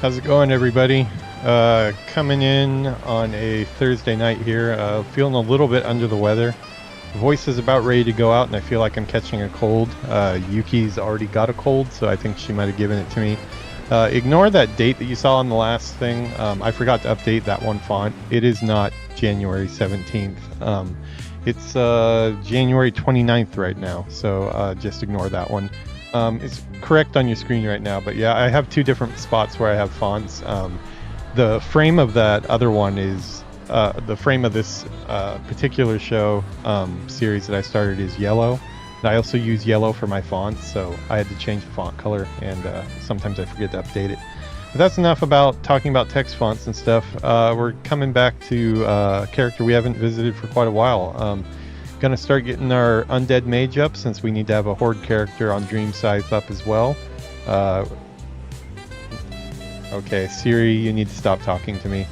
How's it going, everybody? Coming in on a Thursday night here, feeling a little bit under the weather. Voice is about ready to go out, and I feel like I'm catching a cold. Yuki's already got a cold, so I think she might have given it to me. Ignore that date that you saw on the last thing. I forgot to update that one font. It is not January 17th. It's January 29th right now, so just ignore that one. It's correct on your screen right now, but yeah, I have two different spots where I have fonts. The frame of that other one is the frame of this particular show series that I started is yellow. And I also use yellow for my fonts, so I had to change the font color, and sometimes I forget to update it. But that's enough about talking about text fonts and stuff. We're coming back to a character we haven't visited for quite a while. Gonna start getting our Undead Mage up, since we need to have a Horde character on Dream Scythe up as well. Okay, Siri, you need to stop talking to me.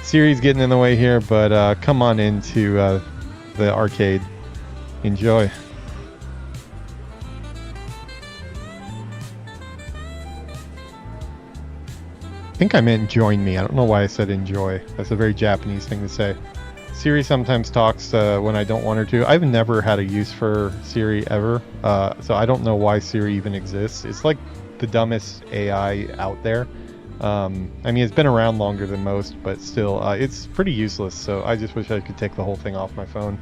Siri's getting in the way here, but come on into the arcade. Enjoy. I think I meant join me. I don't know why I said enjoy. That's a very Japanese thing to say. Siri sometimes talks when I don't want her to. I've never had a use for Siri ever, so I don't know why Siri even exists. It's like the dumbest AI out there. I mean, it's been around longer than most, but still, it's pretty useless, so I just wish I could take the whole thing off my phone.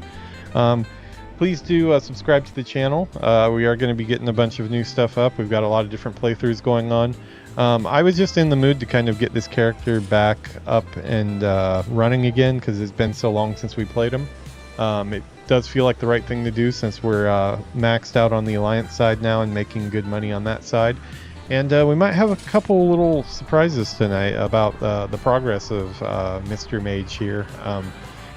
Please do subscribe to the channel. We are going to be getting a bunch of new stuff up. We've got a lot of different playthroughs going on. I was just in the mood to kind of get this character back up and running again, because it's been so long since we played him. It does feel like the right thing to do, since we're maxed out on the Alliance side now and making good money on that side. And we might have a couple little surprises tonight about the progress of Mr. Mage here.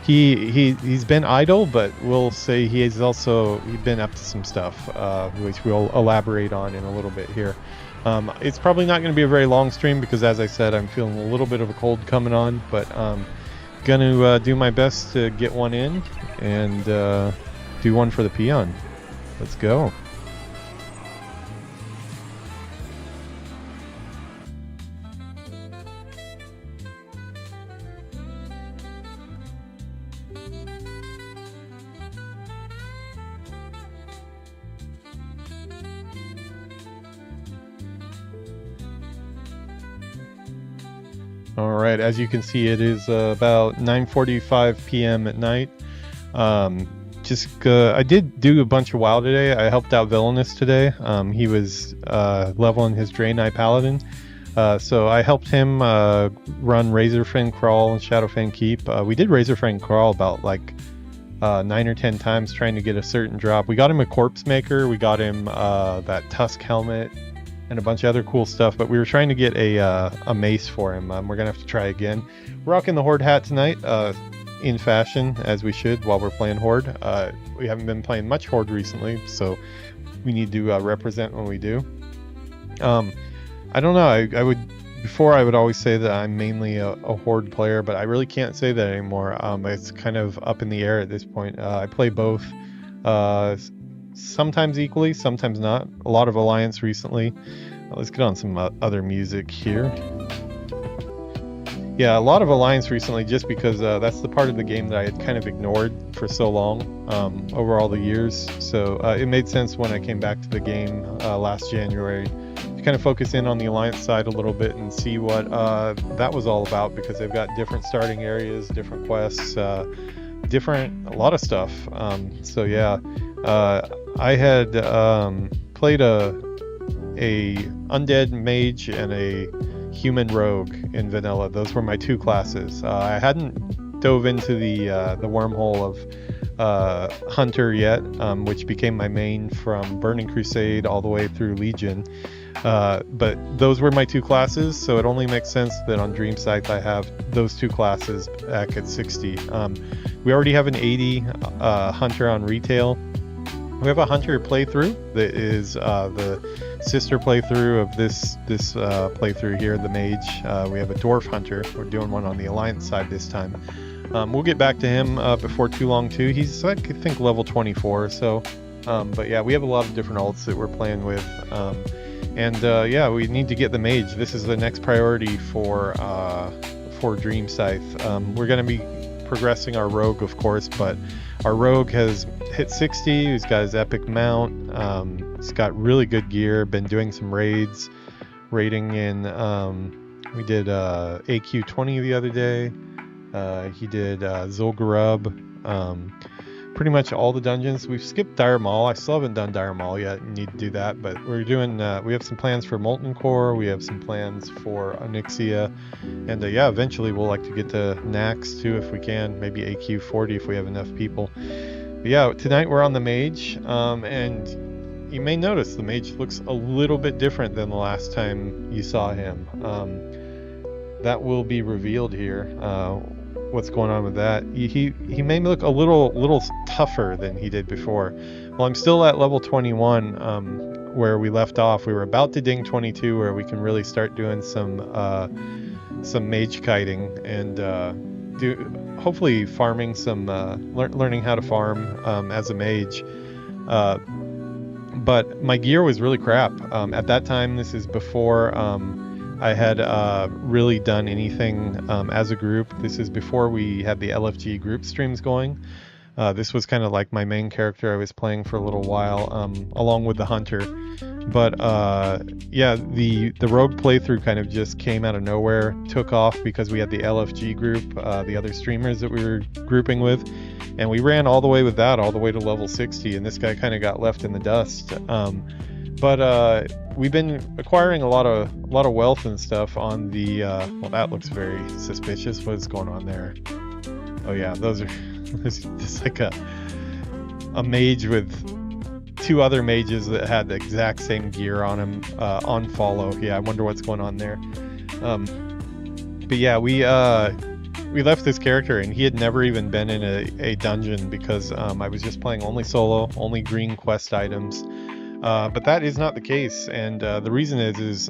He's been idle, but we'll say he's been up to some stuff, which we'll elaborate on in a little bit here. It's probably not going to be a very long stream, because as I said, I'm feeling a little bit of a cold coming on, but gonna do my best to get one in and do one for the peon. Let's go. Alright, as you can see, it is about 9:45 p.m. at night. I did do a bunch of WoW today. I helped out Villainous today. He was leveling his Draenei Paladin. So I helped him run Razorfang Crawl and Shadowfang Keep. We did Razorfang Crawl about like 9 or 10 times trying to get a certain drop. We got him a Corpse Maker, we got him that Tusk Helmet, and a bunch of other cool stuff, but we were trying to get a mace for him. We're gonna have to try again. We're rocking the Horde hat tonight, in fashion, as we should, while we're playing Horde. We haven't been playing much Horde recently, so we need to represent when we do. I don't know, before I would always say that I'm mainly a Horde player, but I really can't say that anymore. It's kind of up in the air at this point. I play both, sometimes equally, sometimes not. A lot of Alliance recently. Let's get on some other music here. Yeah, a lot of Alliance recently, just because that's the part of the game that I had kind of ignored for so long over all the years. So it made sense when I came back to the game last January to kind of focus in on the Alliance side a little bit and see what that was all about, because they've got different starting areas, different quests, a lot of stuff. So yeah, I had played a Undead Mage and a Human Rogue in vanilla. Those were my two classes. I hadn't dove into the wormhole of Hunter yet, which became my main from Burning Crusade all the way through Legion. But those were my two classes, so it only makes sense that on Dream Scythe I have those two classes back at 60. We already have an 80 Hunter on retail. We have a Hunter playthrough that is the sister playthrough of this playthrough here, the Mage. We have a Dwarf Hunter. We're doing one on the Alliance side this time. We'll get back to him before too long too. He's I think level 24 or so. But yeah, we have a lot of different alts that we're playing with. And yeah, we need to get the mage. This is the next priority for Dream Scythe. We're going to be progressing our rogue, of course, but our rogue has hit 60. He's got his epic mount. He's got really good gear. Been doing some raids, raiding in. We did AQ20 the other day. He did Zul'Gurub. Pretty much all the dungeons. We've skipped Dire Maul. I still haven't done Dire Maul yet. Need to do that, but we're doing. We have some plans for Molten Core. We have some plans for Onyxia, and yeah, eventually we'll like to get to Nax too if we can. Maybe AQ40 if we have enough people. But yeah, tonight we're on the mage, and you may notice the mage looks a little bit different than the last time you saw him. That will be revealed here. What's going on with that? He may look a little tougher than he ded before. Well, I'm still at level 21, where we left off. We were about to ding 22, where we can really start doing some mage kiting and hopefully farming some learning how to farm as a mage. But my gear was really crap at that time. This is before I had really done anything as a group. This is before we had the LFG group streams going. This was kind of like my main character I was playing for a little while, along with the hunter. But yeah, the rogue playthrough kind of just came out of nowhere, took off because we had the LFG group, the other streamers that we were grouping with, and we ran all the way with that, all the way to level 60, and this guy kind of got left in the dust. But we've been acquiring a lot of wealth and stuff on the well, that looks very suspicious. What's going on there? Oh yeah, those are it's like a mage with two other mages that had the exact same gear on him on follow. Yeah, I wonder what's going on there. But yeah, we left this character and he had never even been in a dungeon because I was just playing only solo, only green quest items. But that is not the case, and the reason is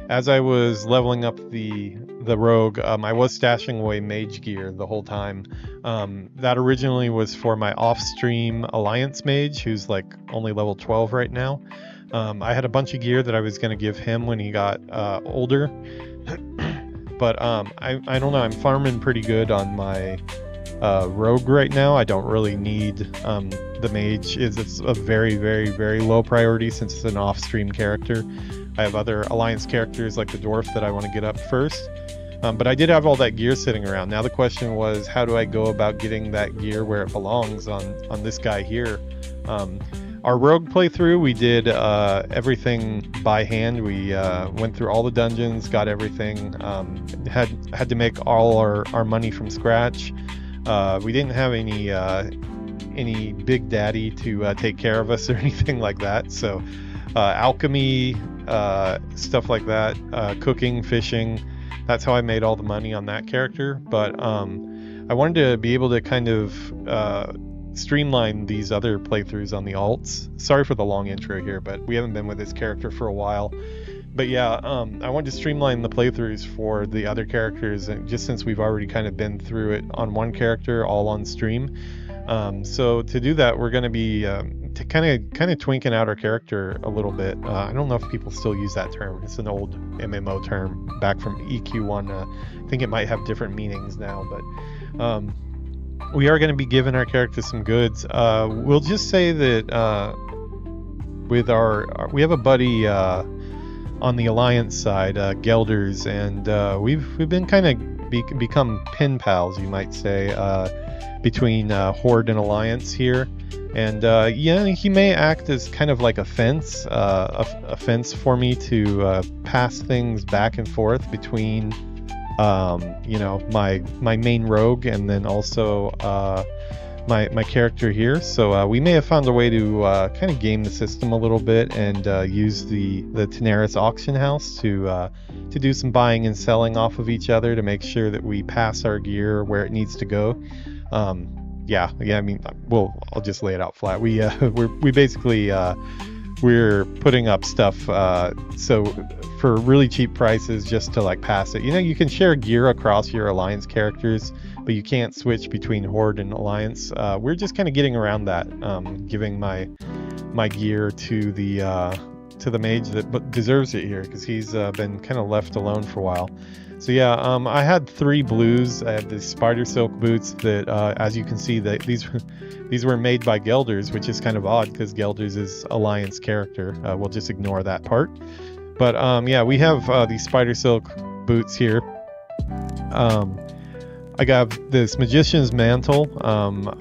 as I was leveling up the rogue, I was stashing away mage gear the whole time. That originally was for my off-stream alliance mage, who's like only level 12 right now. I had a bunch of gear that I was going to give him when he got older, but I don't know, I'm farming pretty good on my rogue right now. I don't really need the mage. It's a very, very, very low priority since it's an off-stream character. I have other alliance characters like the dwarf that I want to get up first. But I did have all that gear sitting around. Now the question was, how do I go about getting that gear where it belongs on this guy here? Our rogue playthrough, we did everything by hand. We went through all the dungeons, got everything, had to make all our money from scratch. We didn't have any big daddy to take care of us or anything like that. So alchemy, stuff like that, cooking, fishing, that's how I made all the money on that character. But I wanted to be able to kind of streamline these other playthroughs on the alts. Sorry for the long intro here, but we haven't been with this character for a while. But yeah, I wanted to streamline the playthroughs for the other characters, and just since we've already kind of been through it on one character all on stream. So to do that, we're going to be kind of twinking out our character a little bit. I don't know if people still use that term. It's an old MMO term back from EQ1. I think it might have different meanings now, but we are going to be giving our character some goods. We'll just say that with we have a buddy on the alliance side, Gelders, and we've been kind of become pen pals, you might say, between Horde and Alliance here. And yeah, he may act as kind of like a fence for me to pass things back and forth between you know, my main rogue and then also my character here. So we may have found a way to kind of game the system a little bit and use the Tanaris auction house to do some buying and selling off of each other to make sure that we pass our gear where it needs to go. Yeah, I mean, I'll just lay it out flat. We basically we're putting up stuff so for really cheap prices just to like pass it. You know, you can share gear across your alliance characters, but you can't switch between Horde and Alliance. We're just kind of getting around that, giving my gear to the to the mage that deserves it here, because he's been kind of left alone for a while. So yeah, I had 3 blues. I had the spider silk boots that, as you can see, these were made by Gelders, which is kind of odd because Gelders is Alliance character. We'll just ignore that part. But yeah, we have these spider silk boots here. I got this Magician's Mantle.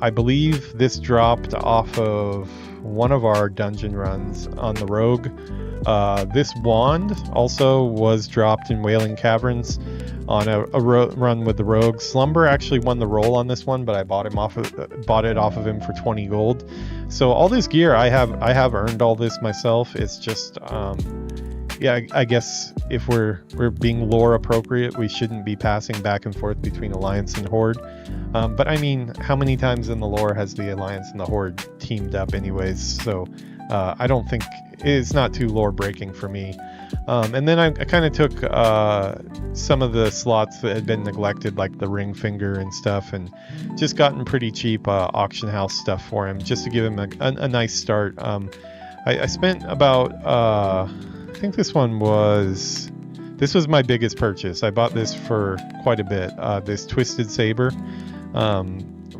I believe this dropped off of one of our dungeon runs on the Rogue. This wand also was dropped in Wailing Caverns on a run with the Rogue. Slumber actually won the roll on this one, but I bought it off of him for 20 gold. So all this gear, I have earned all this myself. It's just yeah, I guess if we're being lore appropriate, we shouldn't be passing back and forth between Alliance and Horde. But I mean, how many times in the lore has the Alliance and the Horde teamed up anyways? So I don't think it's not too lore breaking for me. And then I kind of took some of the slots that had been neglected, like the ring finger and stuff, and just gotten pretty cheap auction house stuff for him, just to give him a nice start. I spent about I think this was my biggest purchase. I bought this for quite a bit. This Twisted Saber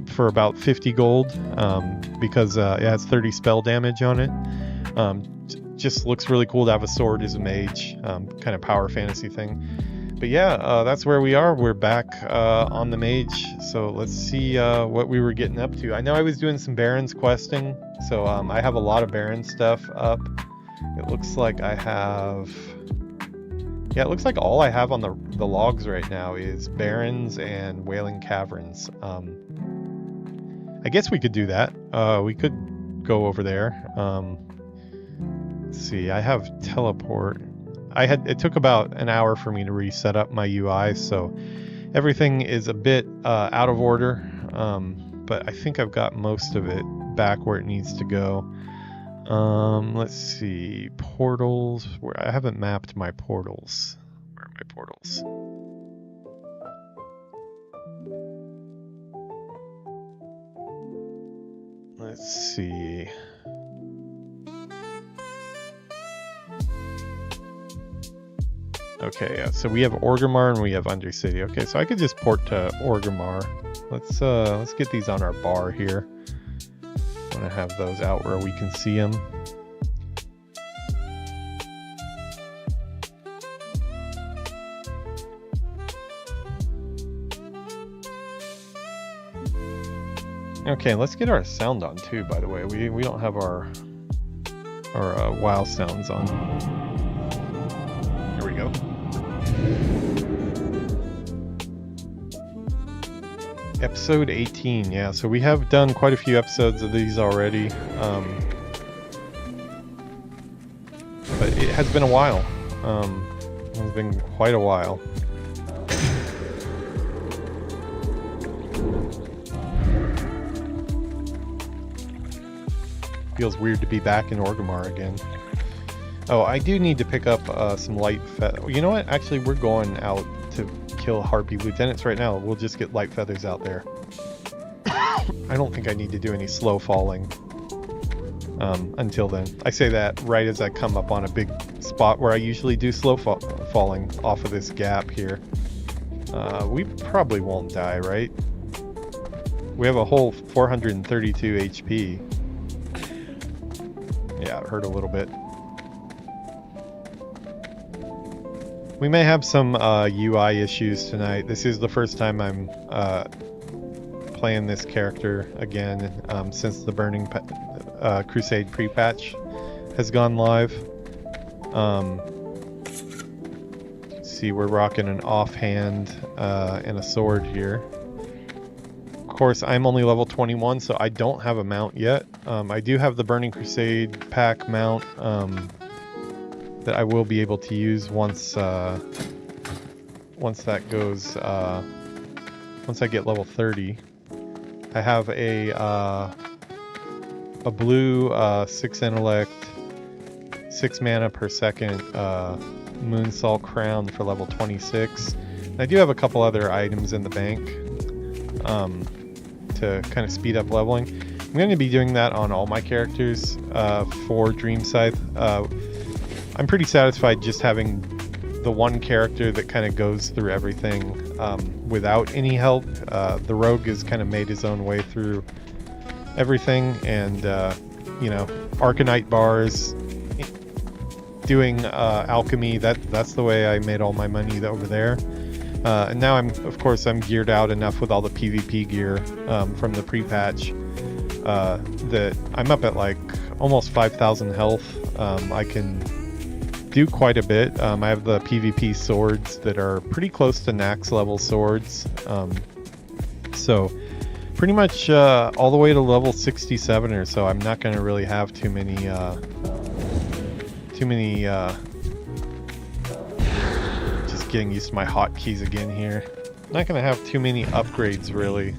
for about 50 gold because it has 30 spell damage on it. Just looks really cool to have a sword as a mage, kind of power fantasy thing. But yeah, that's where we are. We're back on the mage. So let's see what we were getting up to. I know I was doing some Barons questing, so I have a lot of Baron stuff up. It looks like I have... Yeah, it looks like all I have on the logs right now is Barons and Wailing Caverns. I guess we could do that. We could go over there. Let's see, I have teleport. It took about an hour for me to reset up my UI, so everything is a bit out of order. But I think I've got most of it back where it needs to go. Let's see, portals. Where I haven't mapped my portals. Where are my portals? Let's see. Okay, yeah, so we have Orgrimmar and we have Undercity. Okay, so I could just port to Orgrimmar. Let's get these on our bar here. I want to have those out where we can see them. Okay, let's get our sound on too, by the way. We don't have our WoW sounds on. Here we go. Episode 18, yeah, so we have done quite a few episodes of these already, but it has been a while. It has been quite a while. Feels weird to be back in Orgrimmar again. Oh, I do need to pick up some light feather. You know what? Actually, we're going out to kill Harpy Lieutenants right now. We'll just get light feathers out there. I don't think I need to do any slow falling until then. I say that right as I come up on a big spot where I usually do slow falling off of this gap here. We probably won't die, right? We have a whole 432 HP. Yeah, it hurt a little bit. We may have some UI issues tonight. This is the first time I'm playing this character again since the Burning Crusade pre-patch has gone live. See, we're rocking an offhand and a sword here. Of course, I'm only level 21, so I don't have a mount yet. I do have the Burning Crusade pack mount that I will be able to use once that goes, once I get level 30. I have a blue 6 intellect, 6 mana per second Moonsault Crown for level 26. And I do have a couple other items in the bank to kind of speed up leveling. I'm going to be doing that on all my characters for Dream Scythe. I'm pretty satisfied just having the one character that kind of goes through everything without any help. The rogue has kind of made his own way through everything, and you know, Arcanite bars, doing alchemy. That's the way I made all my money over there. And now of course I'm geared out enough with all the PvP gear from the pre-patch that I'm up at like almost 5,000 health. I can do quite a bit. I have the PvP swords that are pretty close to Nax level swords. So pretty much all the way to level 67 or so. I'm not going to really have too many just getting used to my hotkeys again here. Not going to have too many upgrades really.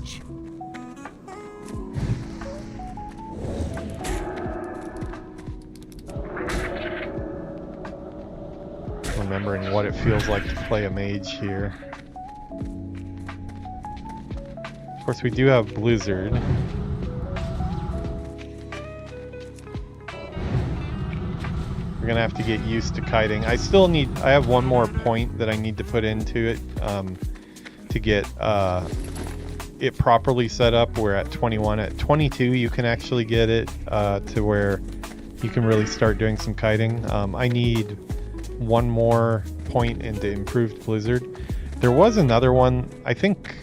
Remembering what it feels like to play a mage here. Of course, we do have Blizzard. We're gonna have to get used to kiting. I have one more point that I need to put into it to get it properly set up. We're at 21. At 22, you can actually get it to where you can really start doing some kiting. I need one more point into improved Blizzard. There was another one. I think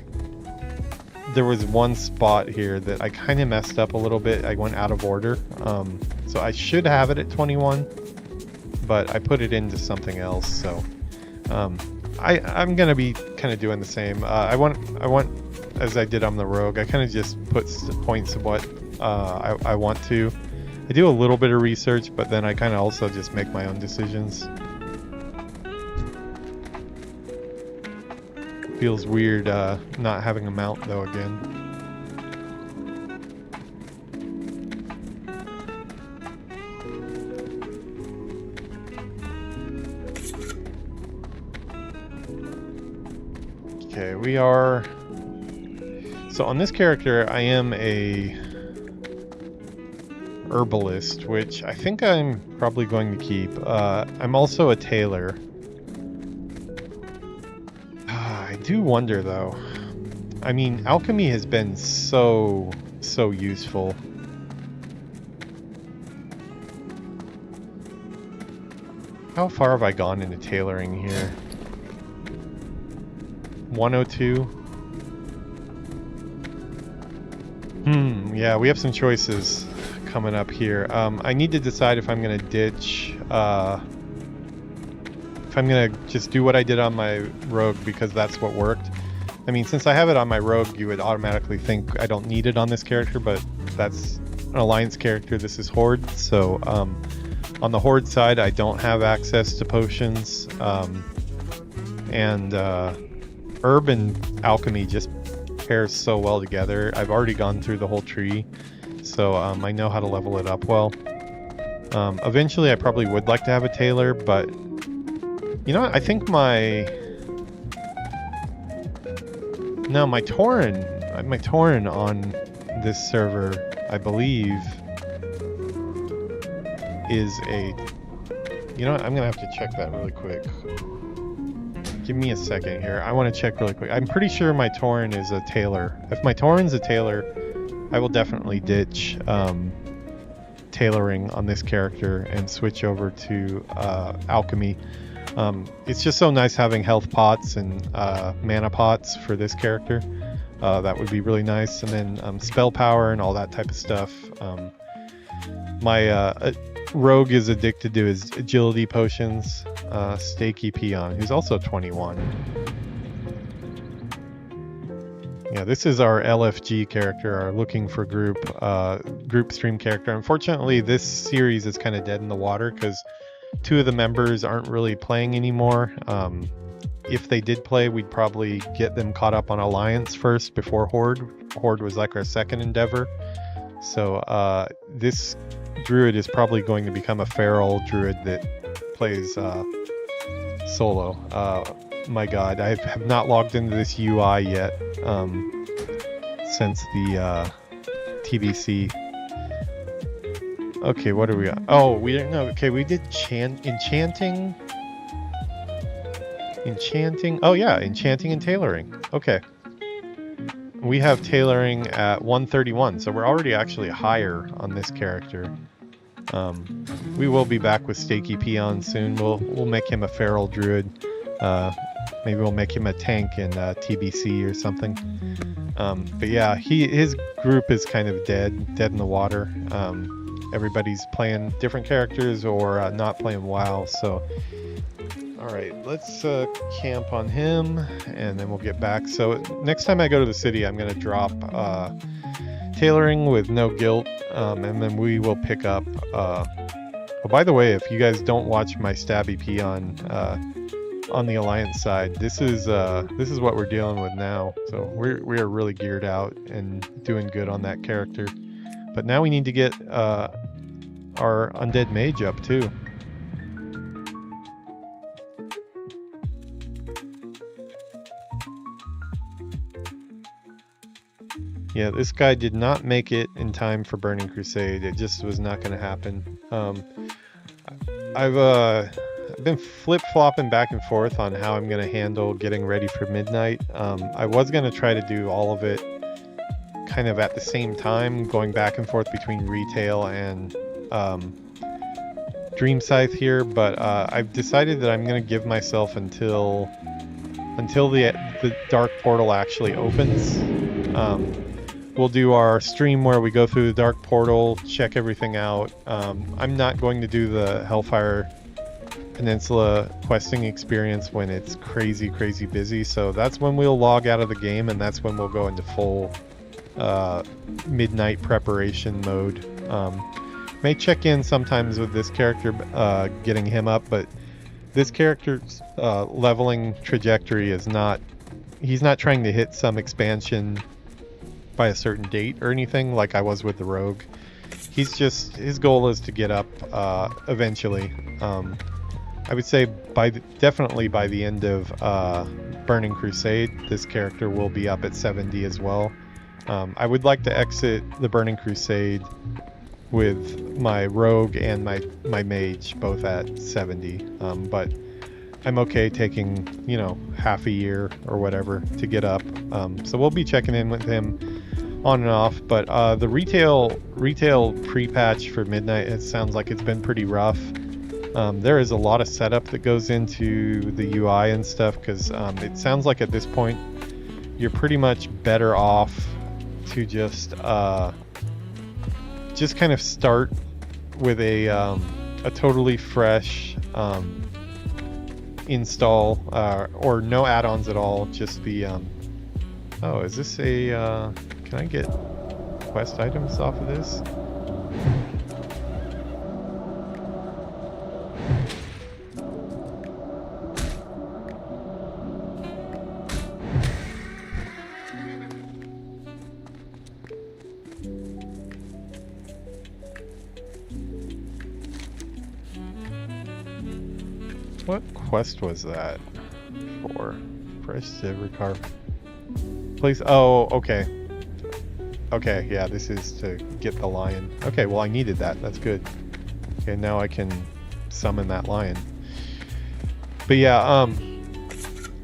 there was one spot here that I kind of messed up a little bit. I went out of order. So I should have it at 21, but I put it into something else. So I'm gonna be kind of doing the same. I want as I did on the rogue. I kind of just put points of what I want to. I do a little bit of research, but then I kind of also just make my own decisions. Feels weird not having a mount though again. Okay, we are... So on this character, I am a herbalist, which I think I'm probably going to keep. I'm also a tailor. I do wonder though. I mean, alchemy has been so useful. How far have I gone into tailoring here? 102. Yeah, we have some choices coming up here. I need to decide if I'm gonna ditch if I'm gonna just do what I did on my rogue because that's what worked. I mean, since I have it on my rogue, you would automatically think I don't need it on this character, but that's an alliance character. This is horde, so on the horde side, I don't have access to potions, and herb and alchemy just pairs so well together. I've already gone through the whole tree, so I know how to level it up well. Eventually, I probably would like to have a tailor, but you know what? I think my Tauren on this server, I believe, is a... You know what? I'm gonna have to check that really quick. Give me a second here. I want to check really quick. I'm pretty sure my Tauren is a tailor. If my Tauren's a tailor, I will definitely ditch tailoring on this character and switch over to alchemy. It's just so nice having health pots and mana pots for this character. That would be really nice. And then spell power and all that type of stuff. My rogue is addicted to his agility potions. Stakey Peon, who's also 21. Yeah, this is our LFG character, our looking for group stream character. Unfortunately, this series is kind of dead in the water because 2 of the members aren't really playing anymore. If they did play, we'd probably get them caught up on Alliance first before Horde. Horde was like our second endeavor. So this druid is probably going to become a feral druid that plays solo. My god, I have not logged into this UI yet since the TBC. Okay, what do we got? Oh, we didn't know. Okay, we did enchanting. Enchanting. Oh yeah, enchanting and tailoring. Okay. We have tailoring at 131, so we're already actually higher on this character. We will be back with Stakey Peon soon. We'll make him a feral druid. Maybe we'll make him a tank in TBC or something. But yeah, his group is kind of dead in the water. Everybody's playing different characters or not playing WoW. So, all right, let's camp on him, and then we'll get back. So next time I go to the city, I'm gonna drop tailoring with no guilt, and then we will pick up. Oh, by the way, if you guys don't watch my Stabby Peon on the Alliance side, this is what we're dealing with now. So we are really geared out and doing good on that character. But now we need to get our undead mage up too. Yeah, this guy did not make it in time for Burning Crusade. It just was not going to happen. I've been flip-flopping back and forth on how I'm going to handle getting ready for midnight. I was going to try to do all of it kind of at the same time, going back and forth between retail and Dream Scythe here, but I've decided that I'm going to give myself until the Dark Portal actually opens. We'll do our stream where we go through the Dark Portal, check everything out. I'm not going to do the Hellfire Peninsula questing experience when it's crazy busy, so that's when we'll log out of the game, and that's when we'll go into full midnight preparation mode. May check in sometimes with this character, getting him up, but this character's leveling trajectory is not... He's not trying to hit some expansion by a certain date or anything like I was with the Rogue. He's just... His goal is to get up eventually. I would say definitely by the end of Burning Crusade, this character will be up at 70 as well. I would like to exit the Burning Crusade with my Rogue and my Mage both at 70, but I'm okay taking, you know, half a year or whatever to get up. So we'll be checking in with him on and off, but the retail pre-patch for Midnight, it sounds like it's been pretty rough. There is a lot of setup that goes into the UI and stuff, because it sounds like at this point you're pretty much better off to just kind of start with a totally fresh install, or no add-ons at all. Just the oh, is this a can I get quest items off of this? What quest was that for? Fresh silver carp. Please. Oh, okay. Okay, yeah, this is to get the lion. Okay, well, I needed that. That's good. Okay, now I can summon that lion. But yeah,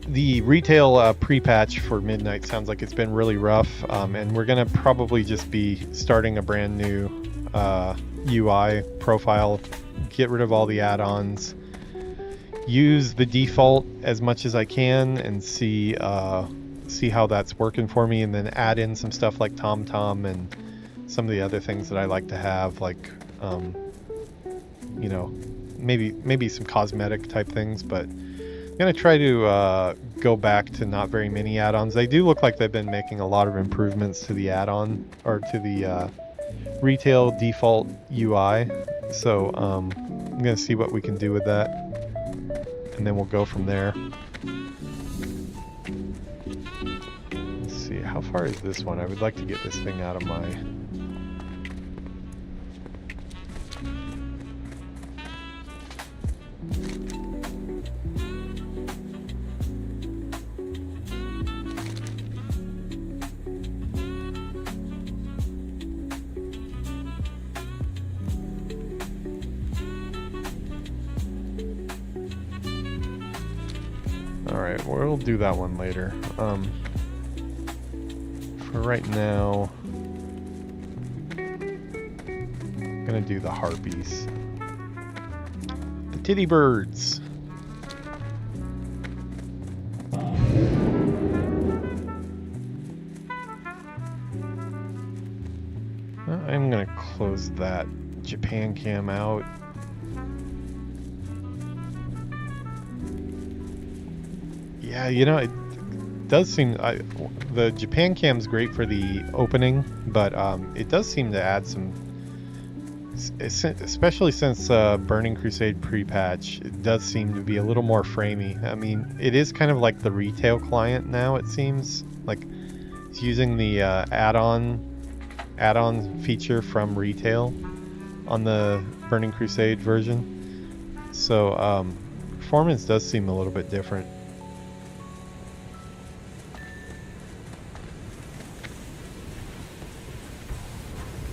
the retail pre-patch for Midnight sounds like it's been really rough, and we're gonna probably just be starting a brand new UI profile, get rid of all the add-ons, use the default as much as I can, and see how that's working for me, and then add in some stuff like TomTom and some of the other things that I like to have, like you know, maybe some cosmetic type things. But I'm gonna try to go back to not very many add-ons. They do look like they've been making a lot of improvements to the add-on, or to the retail default UI, so I'm gonna see what we can do with that, and then we'll go from there. Let's see, how far is this one? I would like to get this thing out of my... Alright, we'll do that one later. For right now, I'm gonna do the harpies. The titty birds. I'm gonna close that Japan cam out. Yeah, you know, it does seem the Japan cam's great for the opening, but it does seem to add some, especially since Burning Crusade pre-patch, it does seem to be a little more framey. I mean, it is kind of like the retail client now, it seems. Like, it's using the add-on feature from retail on the Burning Crusade version. So, performance does seem a little bit different.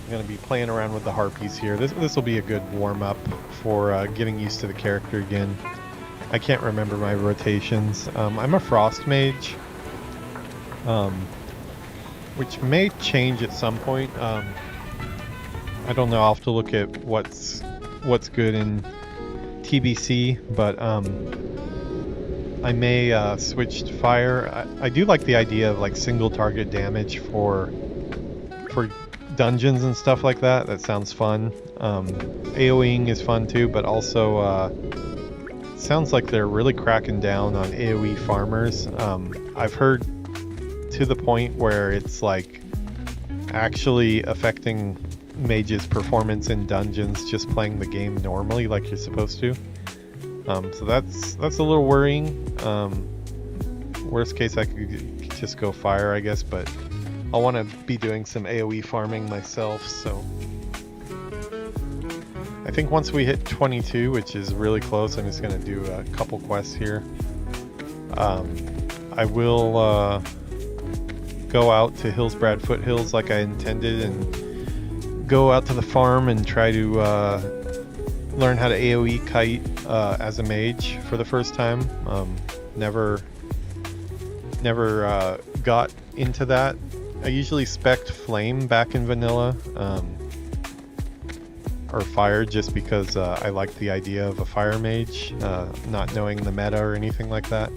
I'm going to be playing around with the harpies here. This will be a good warm-up for getting used to the character again. I can't remember my rotations. I'm a frost mage, which may change at some point. I don't know. I'll have to look at what's good in TBC, but I may switch to fire. I do like the idea of like single target damage for dungeons and stuff like that. That sounds fun. AoEing is fun too, but also it sounds like they're really cracking down on AoE farmers. I've heard to the point where it's like actually affecting mage's performance in dungeons just playing the game normally like you're supposed to. So that's a little worrying. Worst case, I could just go fire, I guess, but I'll want to be doing some AoE farming myself, so I think once we hit 22, which is really close, I'm just going to do a couple quests here. I will go out to Hillsbrad Foothills like I intended and go out to the farm and try to learn how to AoE kite as a mage for the first time. Never got into that. I usually spec'd Flame back in vanilla, or Fire, just because I liked the idea of a Fire Mage, not knowing the meta or anything like that.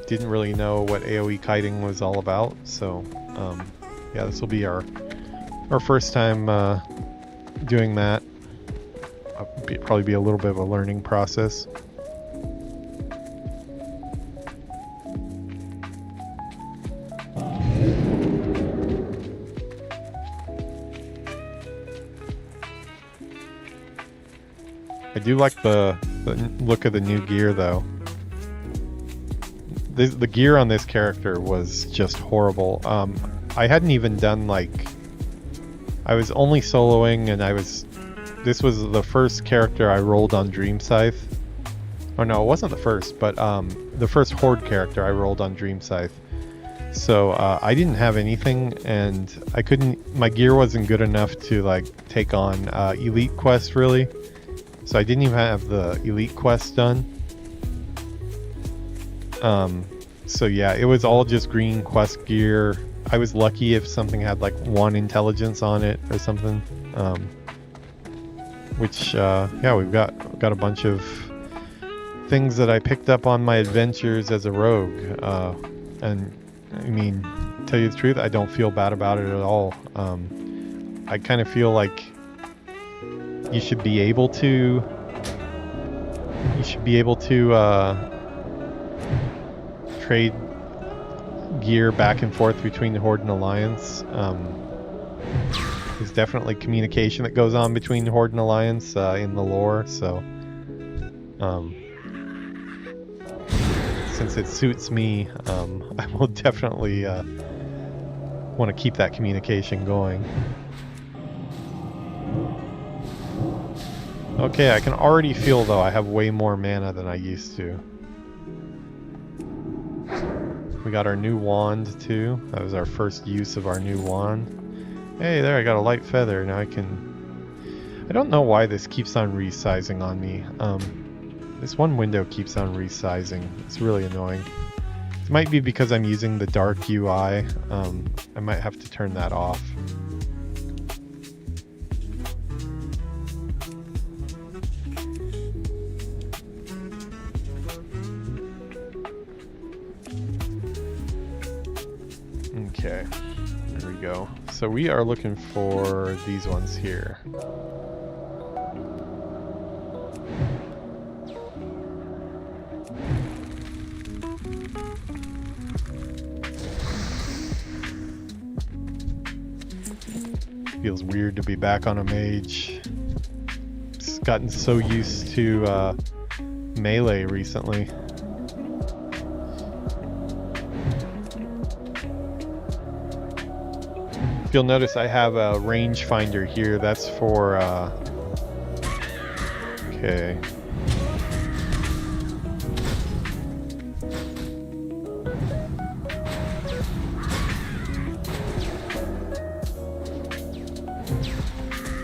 Didn't really know what AoE kiting was all about, so yeah, this will be our first time doing that. Probably be a little bit of a learning process. I do like the look of the new gear, though. The gear on this character was just horrible. I hadn't even done, like... I was only soloing, and this was the first character I rolled on Dream Scythe. Oh no, it wasn't the first, but the first Horde character I rolled on Dream Scythe. So I didn't have anything, and I couldn't... My gear wasn't good enough to, like, take on Elite Quest, really. So I didn't even have the Elite Quest done. So yeah, it was all just green quest gear. I was lucky if something had like 1 intelligence on it or something. Which yeah, we've got a bunch of things that I picked up on my adventures as a rogue. And I mean, to tell you the truth, I don't feel bad about it at all. I kind of feel like you should be able to trade gear back and forth between the Horde and Alliance. There's definitely communication that goes on between the Horde and Alliance in the lore, so since it suits me, I will definitely want to keep that communication going. Okay, I can already feel, though, I have way more mana than I used to. We got our new wand, too. That was our first use of our new wand. Hey, there, I got a light feather. Now I can... I don't know why this keeps on resizing on me. This one window keeps on resizing. It's really annoying. It might be because I'm using the dark UI. I might have to turn that off. Okay, there we go. So we are looking for these ones here. Feels weird to be back on a mage. Just gotten so used to melee recently. If you'll notice, I have a rangefinder here. That's for okay.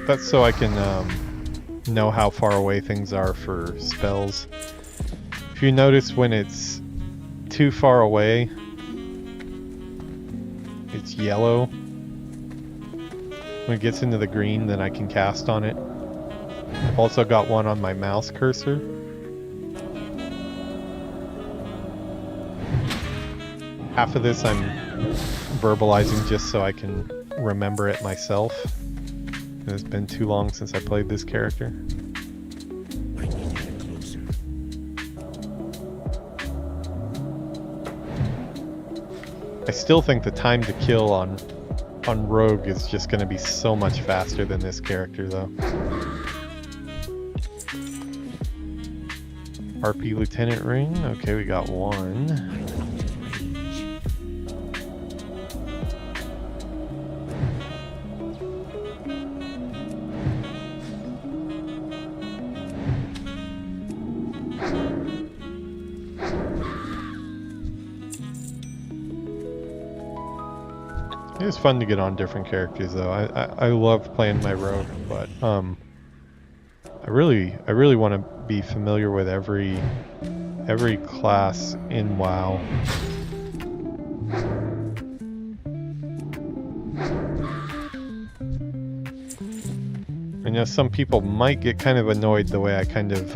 That's so I can know how far away things are for spells. If you notice, when it's too far away, it's yellow. When it gets into the green, then I can cast on it. I've also got one on my mouse cursor. Half of this I'm verbalizing just so I can remember it myself. It's been too long since I played this character. I need to get closer. I still think the time to kill on Rogue is just going to be so much faster than this character, though. RP Lieutenant ring. Okay, we got one. It was fun to get on different characters, though. I love playing my rogue, but I really want to be familiar with every class in WoW. I know some people might get kind of annoyed the way I kind of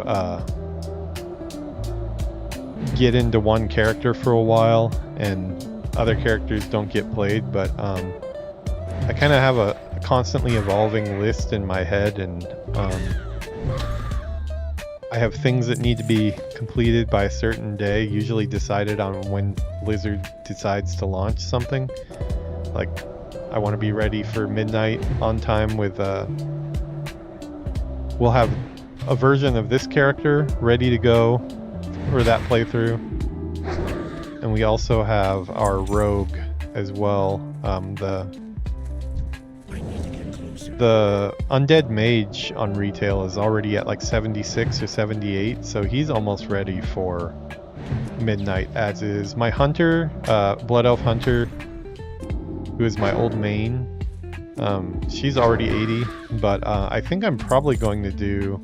get into one character for a while and other characters don't get played, but I kind of have a constantly evolving list in my head, and I have things that need to be completed by a certain day, usually decided on when Blizzard decides to launch something. Like, I want to be ready for midnight on time with we'll have a version of this character ready to go for that playthrough. And we also have our rogue as well. The undead mage on retail is already at like 76 or 78, so he's almost ready for midnight, as is my hunter, Blood Elf Hunter, who is my old main. She's already 80, but I think I'm probably going to do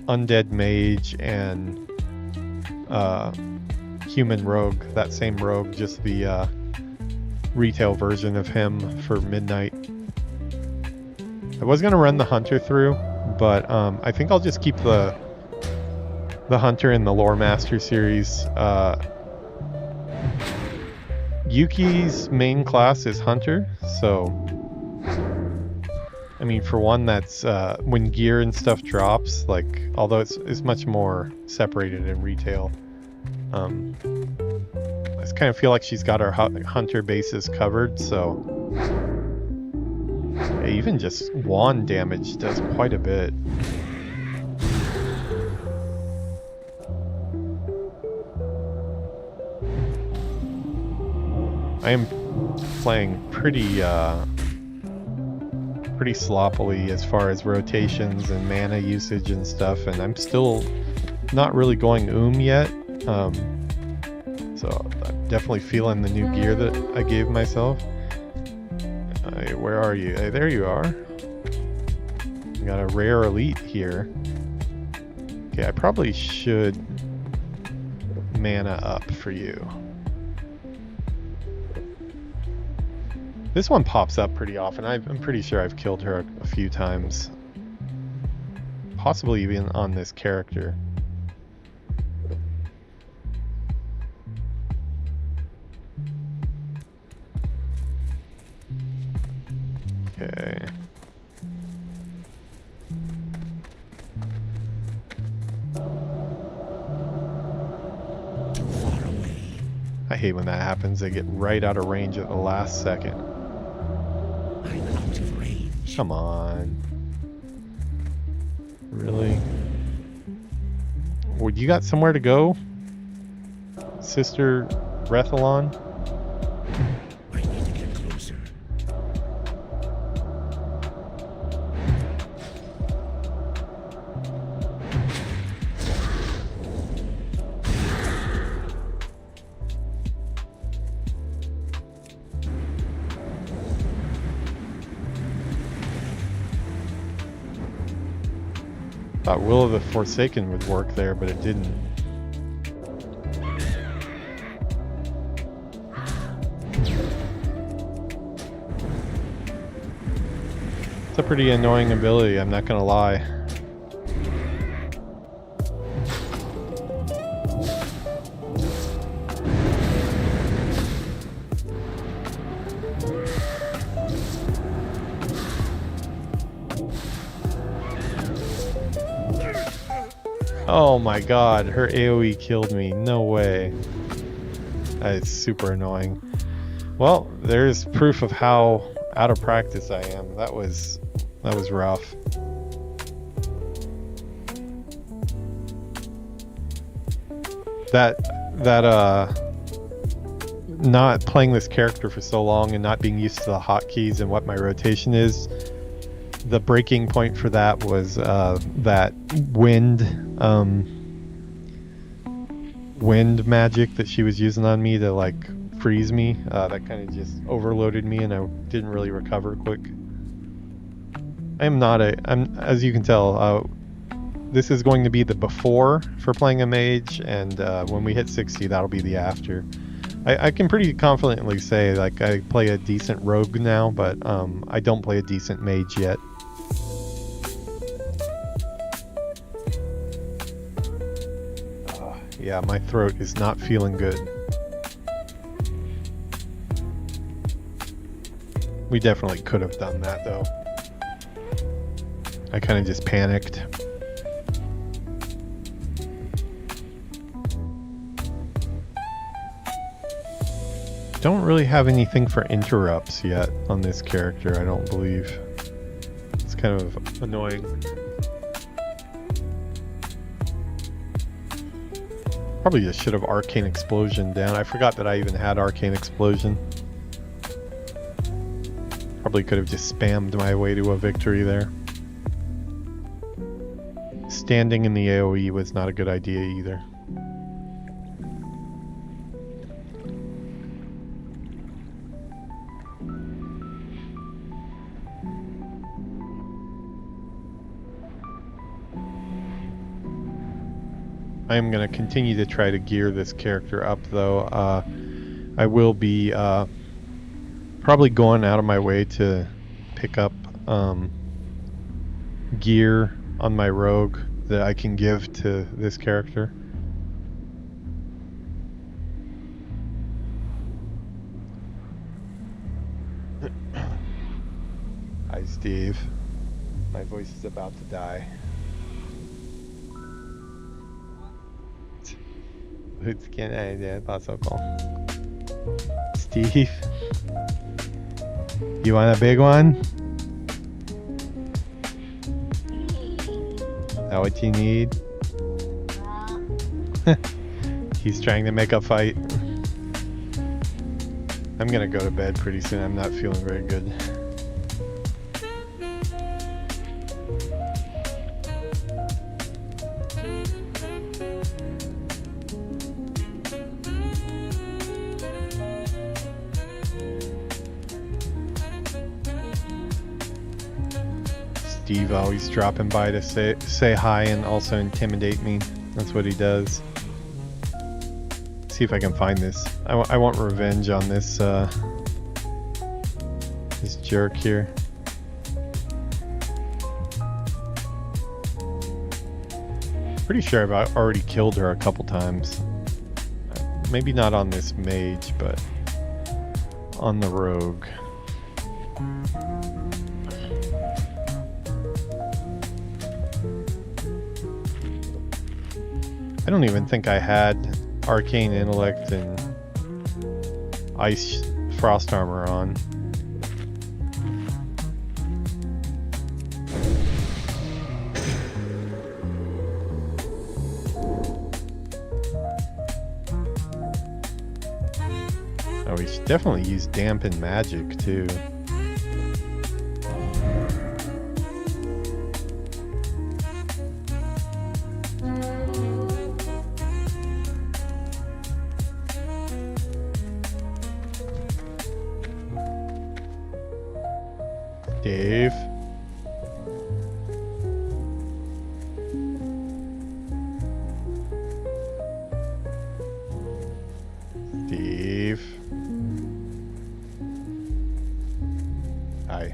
undead mage and human rogue, that same rogue, just the retail version of him for midnight. I was gonna run the hunter through, but I think I'll just keep the hunter in the Lore Master series. Yuki's main class is hunter, so I mean, for one, that's when gear and stuff drops, like, although it's much more separated in retail. I just kind of feel like she's got our hunter bases covered, so yeah, even just wand damage does quite a bit. I am playing pretty sloppily as far as rotations and mana usage and stuff, and I'm still not really going yet. So I'm definitely feeling the new gear that I gave myself. Where are you? There you are. We got a rare elite here. Okay, I probably should mana up for you. This one pops up pretty often. I'm pretty sure I've killed her a few times. Possibly even on this character. Okay. Too far away. I hate when that happens. They get right out of range at the last second. I'm out of range. Come on. Really? Well, you got somewhere to go? Sister Rethalon? I need to get closer. Thought Will of the Forsaken would work there, but it didn't. It's a pretty annoying ability, I'm not gonna lie. Oh my god, her AoE killed me. No way. That is super annoying. Well, there's proof of how out of practice I am. That was rough. Not playing this character for so long and not being used to the hotkeys and what my rotation is, the breaking point for that was that wind magic that she was using on me to like freeze me. That kind of just overloaded me and I didn't really recover quick. I'm as you can tell, this is going to be the before for playing a mage, and when we hit 60 that'll be the after. I can pretty confidently say like I play a decent rogue now, but I don't play a decent mage yet. Yeah, my throat is not feeling good. We definitely could have done that though. I kind of just panicked. Don't really have anything for interrupts yet on this character, I don't believe. It's kind of annoying. Probably just should have Arcane Explosion down. I forgot that I even had Arcane Explosion. Probably could have just spammed my way to a victory there. Standing in the AoE was not a good idea either. I am going to continue to try to gear this character up though. I will be probably going out of my way to pick up gear on my rogue that I can give to this character. Hi Steve. My voice is about to die. Steve, you want a big one? Is that what you need? He's trying to make a fight. I'm gonna go to bed pretty soon. I'm not feeling very good. Steve always dropping by to say hi and also intimidate me. That's what he does. See if I can find this. I want revenge on this this jerk here. Pretty sure I've already killed her a couple times. Maybe not on this mage, but on the rogue. I don't even think I had Arcane Intellect and Ice Frost Armor on. Oh, we should definitely use Dampen Magic too. Dave. Steve. Hi.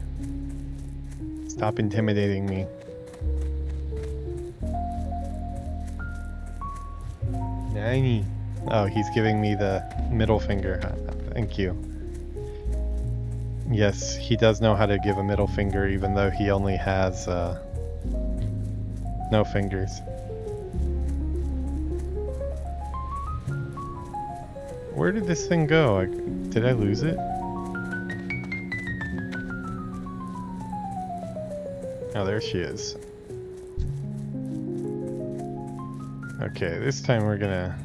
Stop intimidating me. Nani. Oh, he's giving me the middle finger. Thank you. Yes, he does know how to give a middle finger, even though he only has no fingers. Where did this thing go? Did I lose it? Oh, there she is. Okay, this time we're gonna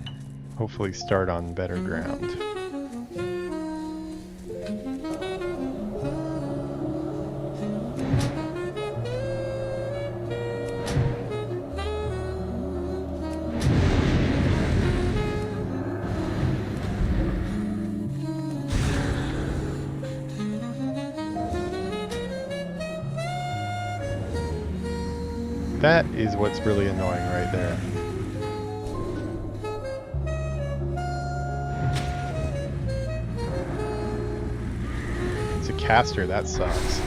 hopefully start on better ground. That is what's really annoying right there. It's a caster, that sucks.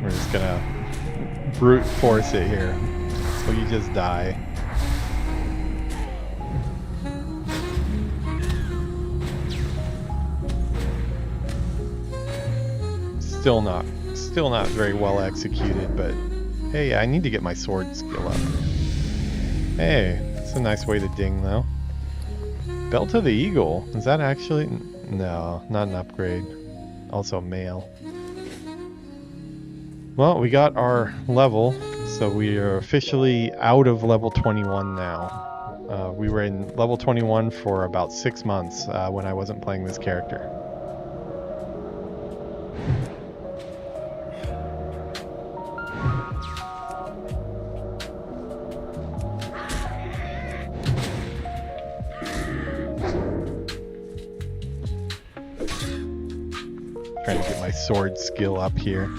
We're just gonna brute force it here. Will you just die? Still not very well executed, but hey, I need to get my sword skill up. Hey, that's a nice way to ding though. Belt of the Eagle, is that actually? No, not an upgrade. Also male. Well, we got our level, so we are officially out of level 21 now. We were in level 21 for about 6 months when I wasn't playing this character. Trying to get my sword skill up here.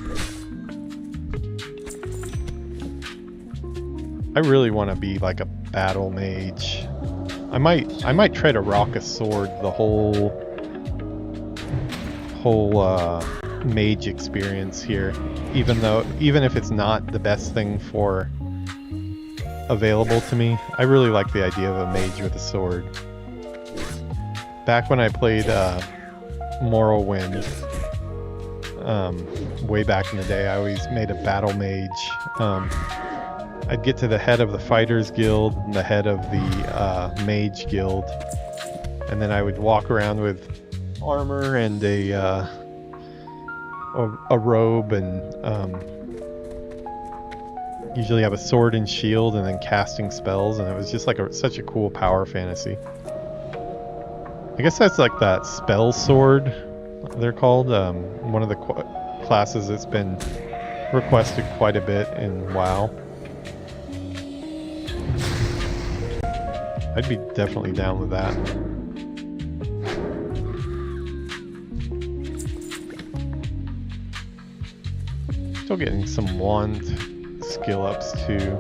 I really want to be like a battle mage. I might try to rock a sword the whole mage experience here, even if it's not the best thing for available to me. I really like the idea of a mage with a sword. Back when I played Morrowind, way back in the day, I always made a battle mage. I'd get to the head of the Fighters Guild and the head of the Mage Guild, and then I would walk around with armor and a robe, and usually have a sword and shield, and then casting spells, and it was just like such a cool power fantasy. I guess that's like that spell sword, they're called. One of the classes that's been requested quite a bit in WoW. I'd be definitely down with that. Still getting some wand skill ups too.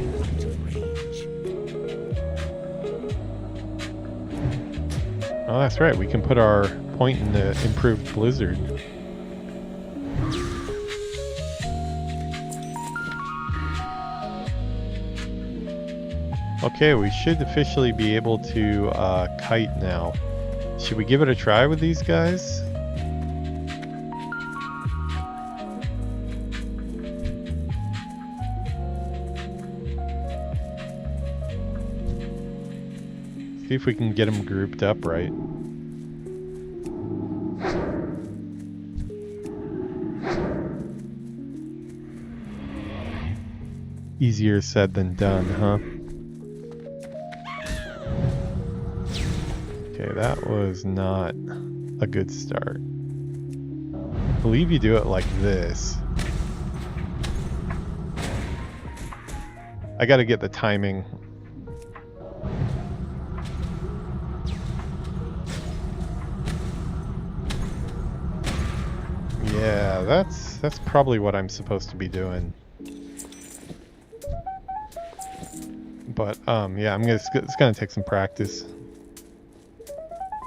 Out of range. Oh, that's right. We can put our point in the improved blizzard. Okay, we should officially be able to kite now. Should we give it a try with these guys? See if we can get them grouped up right. Easier said than done, huh? Okay, that was not a good start. I believe you do it like this. I gotta get the timing. Yeah, that's probably what I'm supposed to be doing. But yeah, it's gonna take some practice.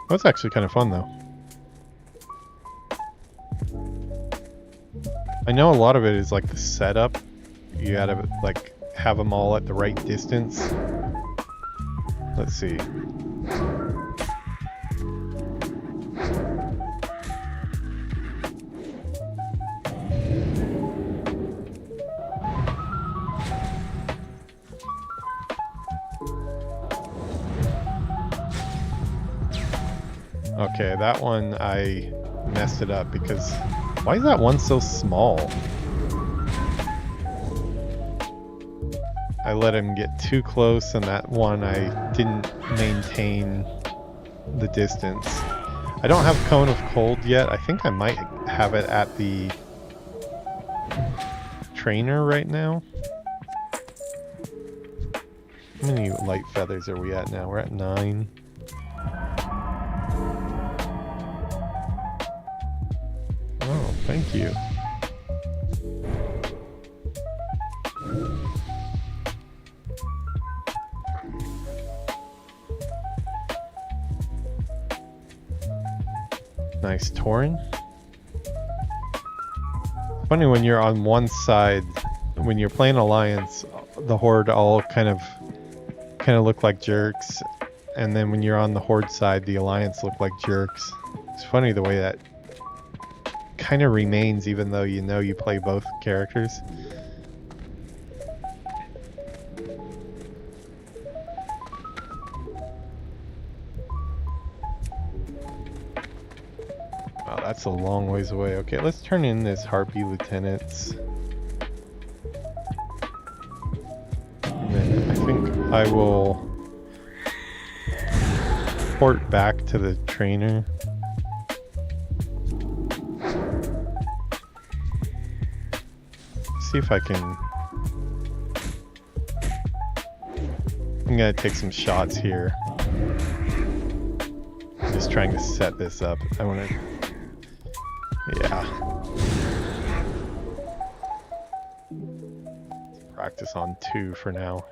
That's actually kind of fun though. I know a lot of it is like the setup. You gotta like have them all at the right distance. Let's see. Okay, that one I messed it up because why is that one so small? I let him get too close, and that one I didn't maintain the distance. I don't have Cone of Cold yet. I think I might have it at the trainer right now. How many light feathers are we at now? We're at 9. Oh, thank you. Nice Tauren. Funny when you're on one side, when you're playing Alliance, the Horde all kind of look like jerks, and then when you're on the Horde side, the Alliance look like jerks. It's funny the way that kind of remains, even though you know you play both characters. Wow, that's a long ways away. Okay, let's turn in this Harpy Lieutenants. And then I think I will port back to the trainer. See if I can. I'm gonna take some shots here. I'm just trying to set this up. I want to. Yeah. Let's practice on 2 for now.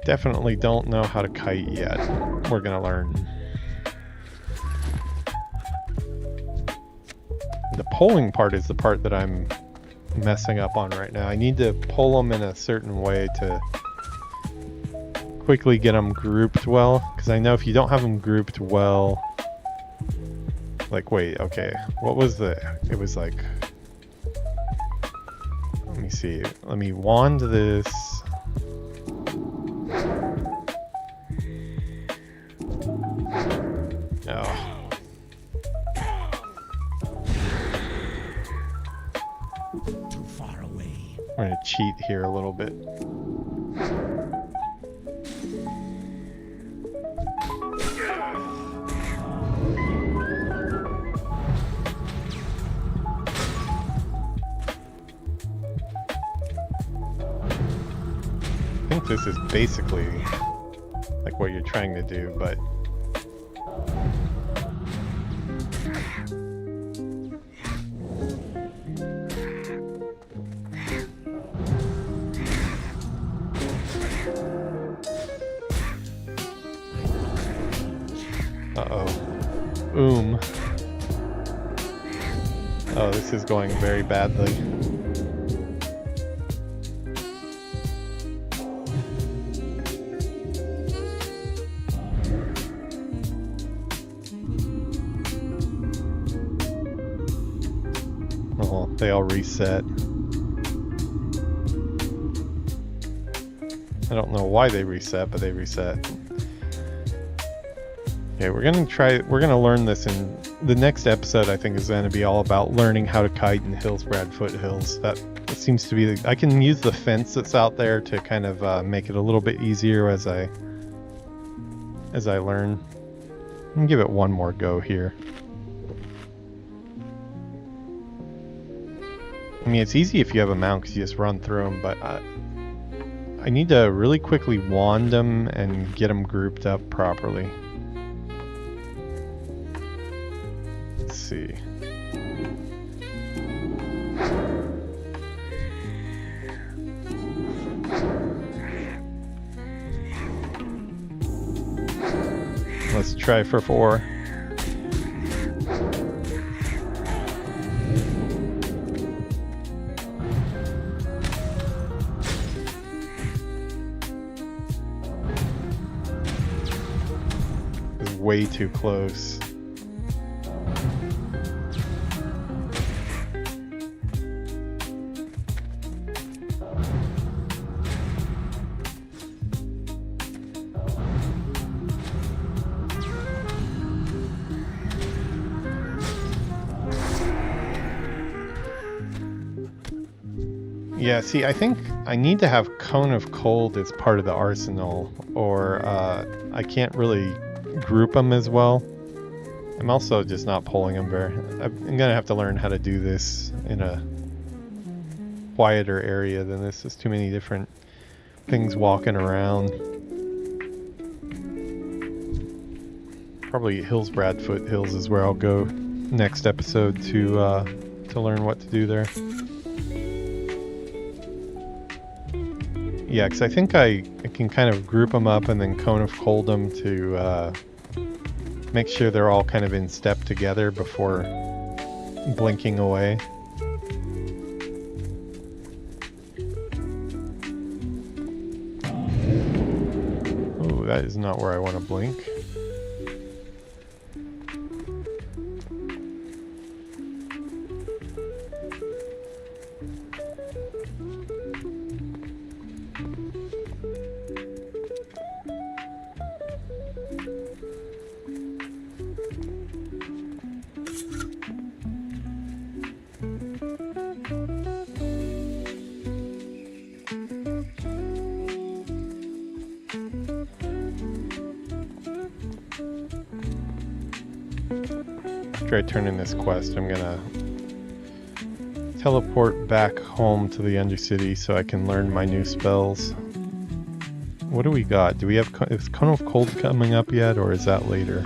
Definitely don't know how to kite yet. We're gonna learn. The polling part is the part that I'm messing up on right now. I need to pull them in a certain way to quickly get them grouped well, because I know if you don't have them grouped well, like, wait, okay, what was it was like, let me see, let me wand this. Oh. Too far away. I'm gonna cheat here a little bit. I think this is basically like what you're trying to do, but oh, this is going very badly. Oh, they all reset. I don't know why they reset, but they reset. Okay, we're gonna learn this in the next episode. I think is going to be all about learning how to kite in Hillsbrad foothills. That seems to be I can use the fence that's out there to kind of make it a little bit easier as I learn. I'm gonna give it one more go here. I mean, it's easy if you have a mount because you just run through them, but I need to really quickly wand them and get them grouped up properly. Let's see. Let's try for 4. It's way too close. Yeah, see, I think I need to have Cone of Cold as part of the arsenal, or I can't really group them as well. I'm also just not pulling them very... I'm gonna have to learn how to do this in a quieter area than this. There's too many different things walking around. Probably Hillsbrad Foothills is where I'll go next episode to learn what to do there. Yeah, because I think I can kind of group them up and then Cone of Cold them to make sure they're all kind of in step together before blinking away. Oh, that is not where I want to blink. After I turn in this quest, I'm gonna teleport back home to the Undercity so I can learn my new spells. What do we got? Do we have... Is Cone of Cold coming up yet, or is that later?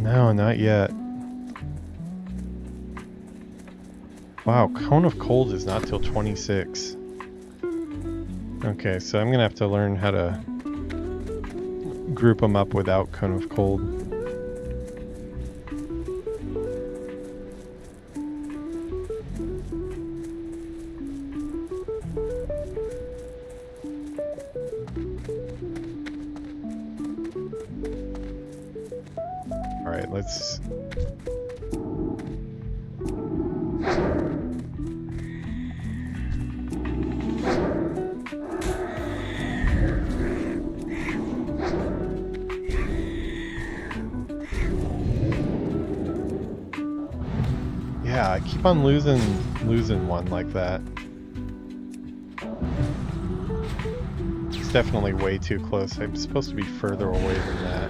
No, not yet. Wow, Cone of Cold is not till 26. Okay, so I'm gonna have to learn how to group them up without Cone of Cold. All right, let's... I keep on losing one like that. It's definitely way too close. I'm supposed to be further away than that.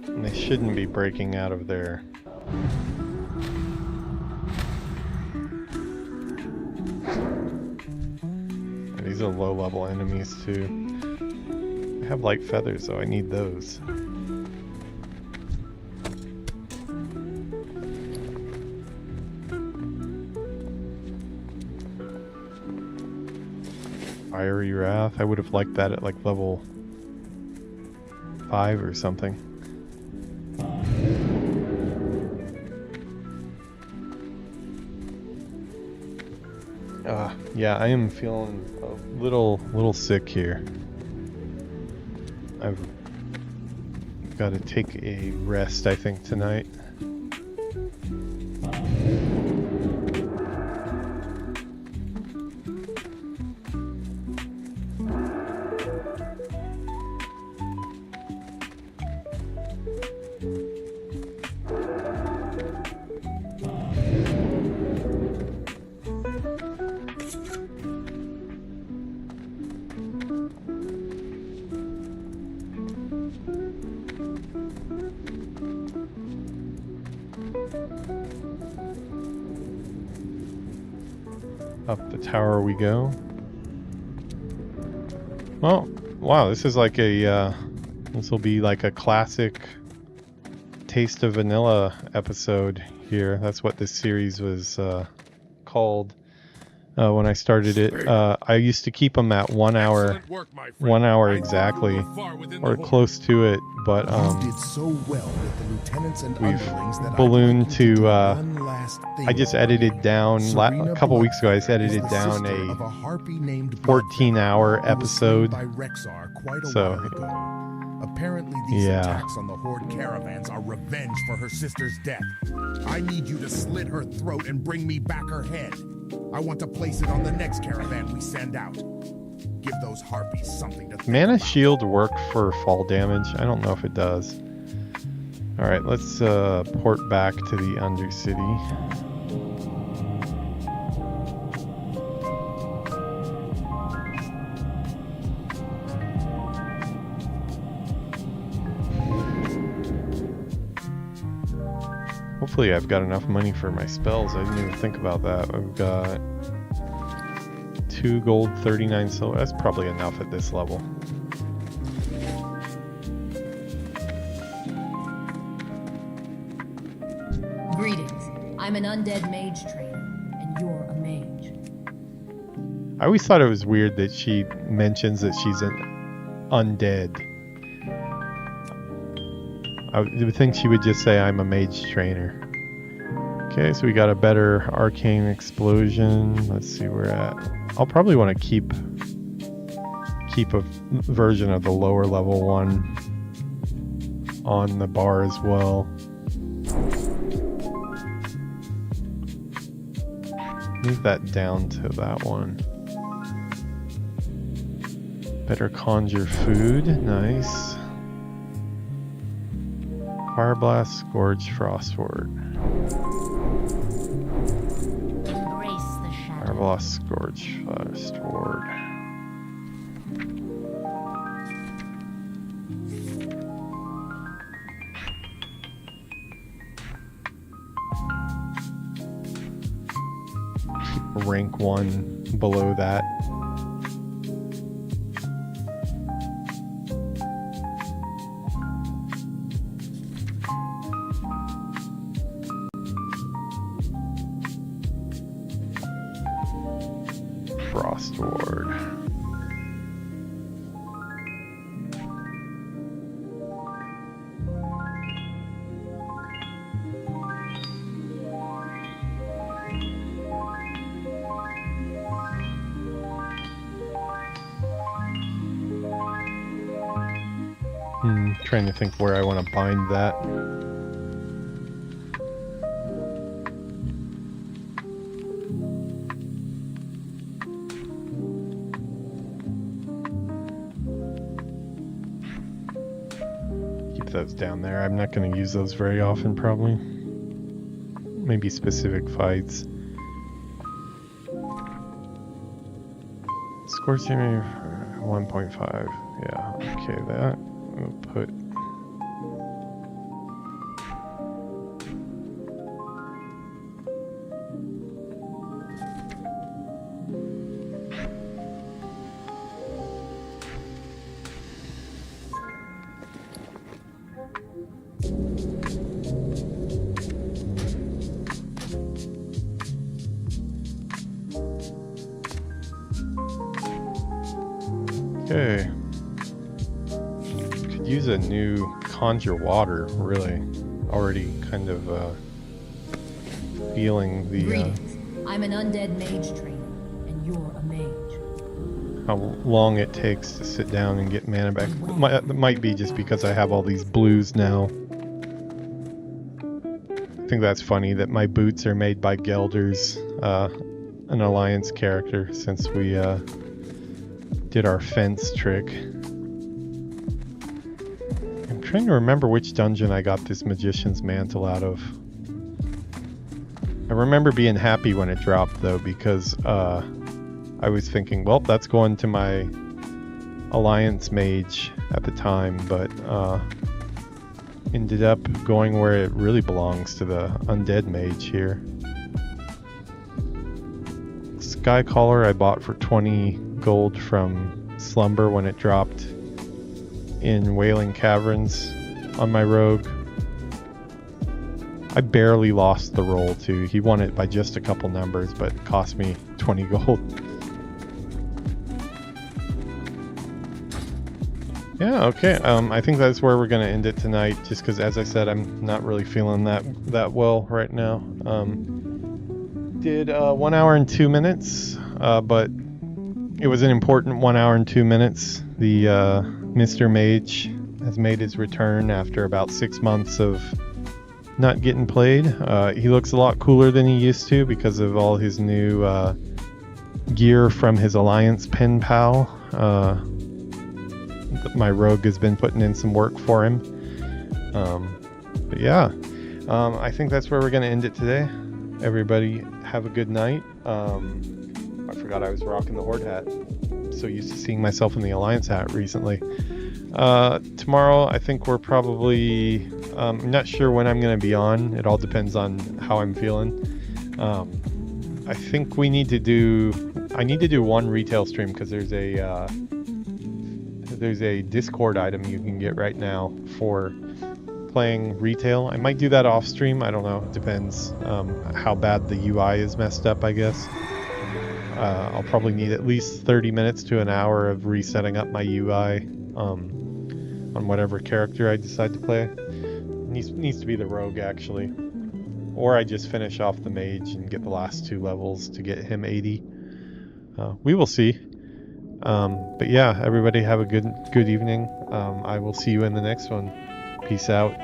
And they shouldn't be breaking out of there. These are low-level enemies too. I have light feathers, though. I need those. Fiery Wrath. I would have liked that at like level 5 or something. Yeah, I am feeling a little sick here. I've got to take a rest, I think, tonight. Up the tower we go. Well, wow, this is like a, this will be like a classic Taste of Vanilla episode here. That's what this series was called when I started it. I used to keep them at 1 hour, 1 hour exactly, or close to it, but did so well with the lieutenants and we've underlings that ballooned I'd like you to, one last thing I just for edited me. down, Serena a couple weeks ago I just Bloodfeather is edited the down sister of a harpy named 14-hour Bloodfeather, who was slain episode. by Rexar quite a So, while ago. Apparently these yeah. attacks on the Horde caravans are revenge for her sister's death. I need you to slit her throat and bring me back her head. I want to place it on the next caravan we send out. Give those harpies something to think Mana about. Shield work for fall damage? I don't know if it does. Alright, let's port back to the Undercity. Hopefully I've got enough money for my spells. I didn't even think about that. I've got 2 gold, 39 silver. That's probably enough at this level. Greetings. I'm an undead mage trainer, and you're a mage. I always thought it was weird that she mentions that she's an undead. I would think she would just say, I'm a mage trainer. Okay, so we got a better arcane explosion. Let's see where we're at. I'll probably want to keep a version of the lower level one on the bar as well. Move that down to that one. Better conjure food. Nice. Fire Blast, Scourge, Frostward. Embrace the Fire shadow. Blast, Scourge, Frostward. Keep rank 1 below that. Frostward. Trying to think where I want to bind that. those down there. I'm not going to use those very often, probably. Maybe specific fights. Scorching 1.5. Yeah, okay, that. We'll put. Okay. Could use a new conjure water, really. Already kind of feeling the Greetings. I'm an undead mage trainer, and you're a mage. how long it takes to sit down and get mana back. It might be just because I have all these blues now. I think that's funny that my boots are made by Gelders, an Alliance character, since we did our fence trick. I'm trying to remember which dungeon I got this Magician's Mantle out of. I remember being happy when it dropped though, because I was thinking, well, that's going to my Alliance mage at the time, but ended up going where it really belongs, to the undead mage here. Skycaller I bought for 20 gold from Slumber when it dropped in Wailing Caverns on my rogue. I barely lost the roll too. He won it by just a couple numbers, but it cost me 20 gold. Yeah, okay. I think that's where we're gonna end it tonight, just because, as I said, I'm not really feeling that well right now. Did 1 hour and 2 minutes, but it was an important 1 hour and 2 minutes. The Mr. Mage has made his return after about 6 months of not getting played. He looks a lot cooler than he used to because of all his new gear from his Alliance pen pal. My rogue has been putting in some work for him. But yeah, I think that's where we're going to end it today. Everybody have a good night. I forgot I was rocking the Horde hat. So used to seeing myself in the Alliance hat recently. Tomorrow, I think we're probably... I'm not sure when I'm going to be on. It all depends on how I'm feeling. I think we need to do... I need to do one retail stream because there's a Discord item you can get right now for playing retail. I might do that off stream. I don't know. It depends how bad the UI is messed up, I guess. I'll probably need at least 30 minutes to an hour of resetting up my UI on whatever character I decide to play. Needs to be the rogue, actually. Or I just finish off the mage and get the last 2 levels to get him 80. We will see. But yeah, everybody have a good evening. I will see you in the next one. Peace out.